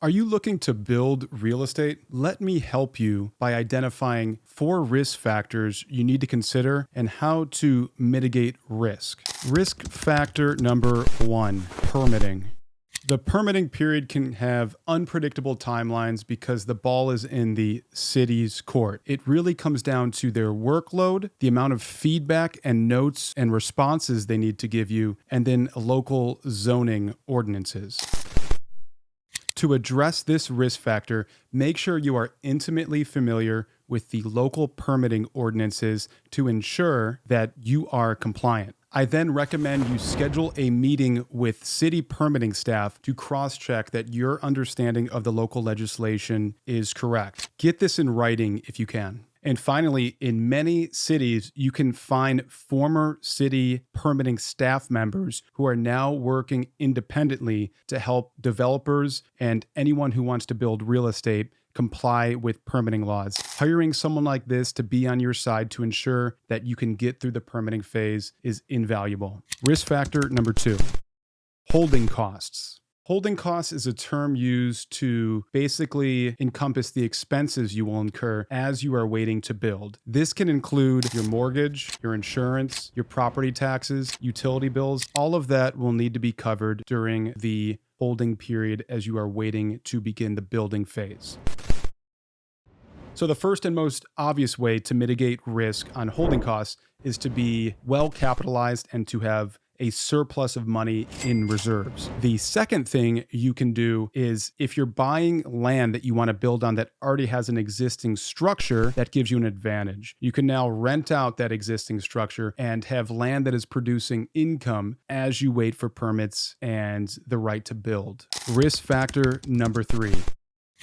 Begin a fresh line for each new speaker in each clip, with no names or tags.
Are you looking to build real estate? Let me help you by identifying 4 risk factors you need to consider and how to mitigate risk. Risk factor number 1, permitting. The permitting period can have unpredictable timelines because the ball is in the city's court. It really comes down to their workload, the amount of feedback and notes and responses they need to give you, and then local zoning ordinances. To address this risk factor, make sure you are intimately familiar with the local permitting ordinances to ensure that you are compliant. I then recommend you schedule a meeting with city permitting staff to cross-check that your understanding of the local legislation is correct. Get this in writing if you can. And finally, in many cities, you can find former city permitting staff members who are now working independently to help developers and anyone who wants to build real estate comply with permitting laws. Hiring someone like this to be on your side to ensure that you can get through the permitting phase is invaluable. Risk factor number 2, holding costs. Holding costs is a term used to basically encompass the expenses you will incur as you are waiting to build. This can include your mortgage, your insurance, your property taxes, utility bills. All of that will need to be covered during the holding period as you are waiting to begin the building phase. So the first and most obvious way to mitigate risk on holding costs is to be well capitalized and to have a surplus of money in reserves. The second thing you can do is if you're buying land that you want to build on that already has an existing structure, that gives you an advantage. You can now rent out that existing structure and have land that is producing income as you wait for permits and the right to build. Risk factor number 3,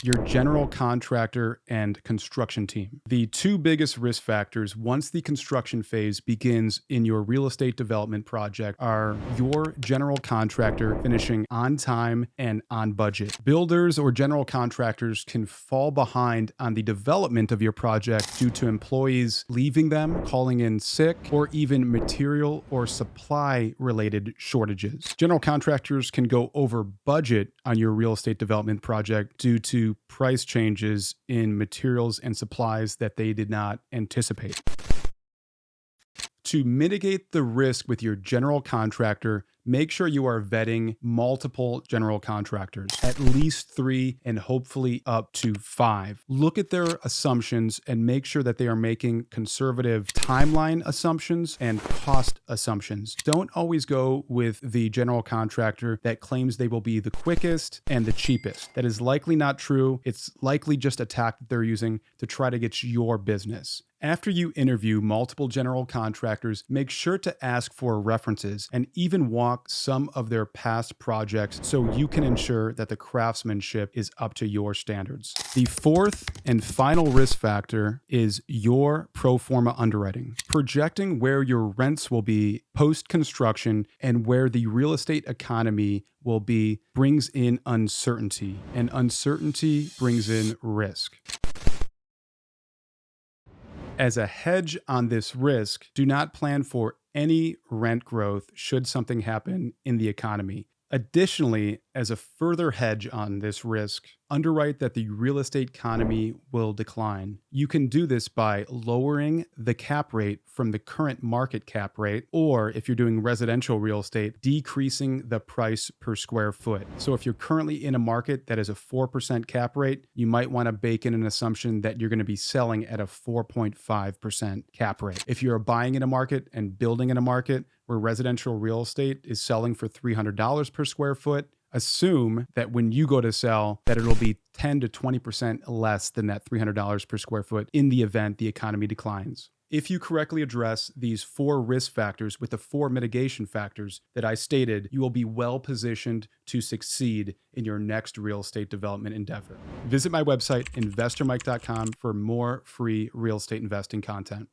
your general contractor and construction team. The 2 biggest risk factors once the construction phase begins in your real estate development project are your general contractor finishing on time and on budget. Builders or general contractors can fall behind on the development of your project due to employees leaving them, calling in sick, or even material or supply related shortages. General contractors can go over budget on your real estate development project due to price changes in materials and supplies that they did not anticipate. To mitigate the risk with your general contractor, make sure you are vetting multiple general contractors, at least 3 and hopefully up to 5. Look at their assumptions and make sure that they are making conservative timeline assumptions and cost assumptions. Don't always go with the general contractor that claims they will be the quickest and the cheapest. That is likely not true. It's likely just a tactic they're using to try to get your business. After you interview multiple general contractors, make sure to ask for references and even walk some of their past projects so you can ensure that the craftsmanship is up to your standards. The 4th and final risk factor is your pro forma underwriting. Projecting where your rents will be post-construction and where the real estate economy will be brings in uncertainty, and uncertainty brings in risk. As a hedge on this risk, do not plan for any rent growth should something happen in the economy. Additionally, as a further hedge on this risk, underwrite that the real estate economy will decline. You can do this by lowering the cap rate from the current market cap rate, or if you're doing residential real estate, decreasing the price per square foot. So if you're currently in a market that is a 4% cap rate, you might want to bake in an assumption that you're going to be selling at a 4.5% cap rate. If you're buying in a market and building in a market where residential real estate is selling for $300 per square foot, assume that when you go to sell, that it'll be 10 to 20% less than that $300 per square foot in the event the economy declines. If you correctly address these 4 risk factors with the 4 mitigation factors that I stated, you will be well positioned to succeed in your next real estate development endeavor. Visit my website, investormike.com, for more free real estate investing content.